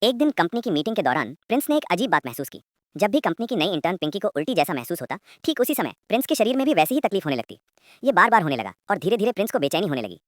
एक दिन कंपनी की मीटिंग के दौरान प्रिंस ने एक अजीब बात महसूस की। जब भी कंपनी की नई इंटर्न पिंकी को उल्टी जैसा महसूस होता, ठीक उसी समय प्रिंस के शरीर में भी वैसी ही तकलीफ होने लगती। ये बार बार होने लगा और धीरे धीरे प्रिंस को बेचैनी होने लगी।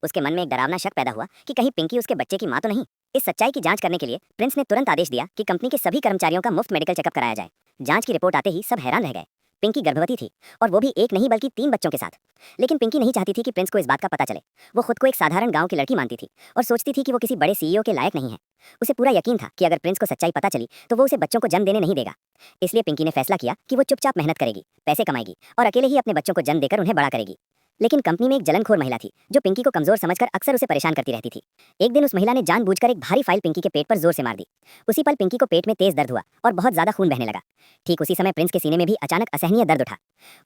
उसके मन में एक डरावना शक पैदा हुआ कि कहीं पिंकी उसके बच्चे की माँ तो नहीं। इस सच्चाई की जांच करने के लिए प्रिंस ने तुरंत आदेश दिया कि कंपनी के सभी कर्मचारियों का मुफ्त मेडिकल चेकअप कराया जाए। जांच की रिपोर्ट आते ही सब हैरान रह गए। पिंकी गर्भवती थी, और वो भी एक नहीं बल्कि 3 बच्चों के साथ। लेकिन पिंकी नहीं चाहती थी कि प्रिंस को इस बात का पता चले। वो खुद को एक साधारण गांव की लड़की मानती थी और सोचती थी कि वो किसी बड़े सीईओ के लायक नहीं है। उसे पूरा यकीन था कि अगर प्रिंस को सच्चाई पता चली तो वो उसे बच्चों को जन्म देने नहीं देगा। इसलिए पिंकी ने फैसला किया कि वो चुपचाप मेहनत करेगी, पैसे कमाएगी और अकेले ही अपने बच्चों को जन्म देकर उन्हें बड़ा करेगी। लेकिन कंपनी में एक जलनखोर महिला थी जो पिंकी को कमजोर समझकर अक्सर उसे परेशान करती रहती थी। एक दिन उस महिला ने जानबूझकर एक भारी फाइल पिंकी के पेट पर जोर से मार दी। उसी पल पिंकी को पेट में तेज दर्द हुआ और बहुत ज्यादा खून बहने लगा। ठीक उसी समय प्रिंस के सीने में भी अचानक असहनीय दर्द उठा।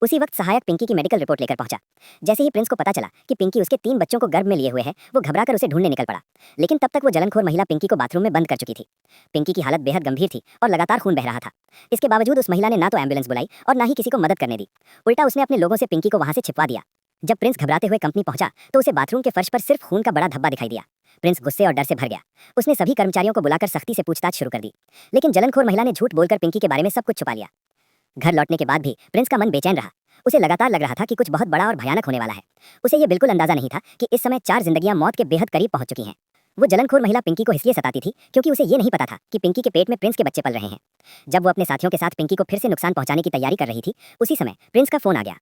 उसी वक्त सहायक पिंकी की मेडिकल रिपोर्ट लेकर पहुंचा। जैसे ही प्रिंस को पता चला कि पिंकी उसके 3 बच्चों को गर्भ में लिए हुए है, वो घबराकर उसे ढूंढने निकल पड़ा। लेकिन तब तक वो जलनखोर महिला पिंकी को बाथरूम में बंद कर चुकी थी। पिंकी की हालत बेहद गंभीर थी और लगातार खून बह रहा था। इसके बावजूद उस महिला ने ना तो एम्बुलेंस बुलाई और ना ही किसी को मदद करने दी। उल्टा उसने अपने लोगों से पिंकी को वहां से छिपवा दिया। जब प्रिंस घबराते हुए कंपनी पहुंचा तो उसे बाथरूम के फर्श पर सिर्फ खून का बड़ा धब्बा दिखाई दिया। प्रिंस गुस्से और डर से भर गया। उसने सभी कर्मचारियों को बुलाकर सख्ती से पूछताछ शुरू कर दी। लेकिन जलनखोर महिला ने झूठ बोलकर पिंकी के बारे में सब कुछ छुपा लिया। घर लौटने के बाद भी प्रिंस का मन बेचैन रहा। उसे लगातार लग रहा था कि कुछ बहुत बड़ा और भयानक होने वाला है। उसे ये बिल्कुल अंदाजा नहीं था कि इस समय 4 जिंदगियां मौत के बेहद करीब पहुंच चुकी हैं। वो जलनखोर महिला पिंकी को इसलिए सताती थी क्योंकि उसे ये नहीं पता था कि पिंकी के पेट में प्रिंस के बच्चे पल रहे हैं। जब वो अपने साथियों के साथ पिंकी को फिर से नुकसान पहुंचाने की तैयारी कर रही थी, उसी समय प्रिंस का फोन आ गया।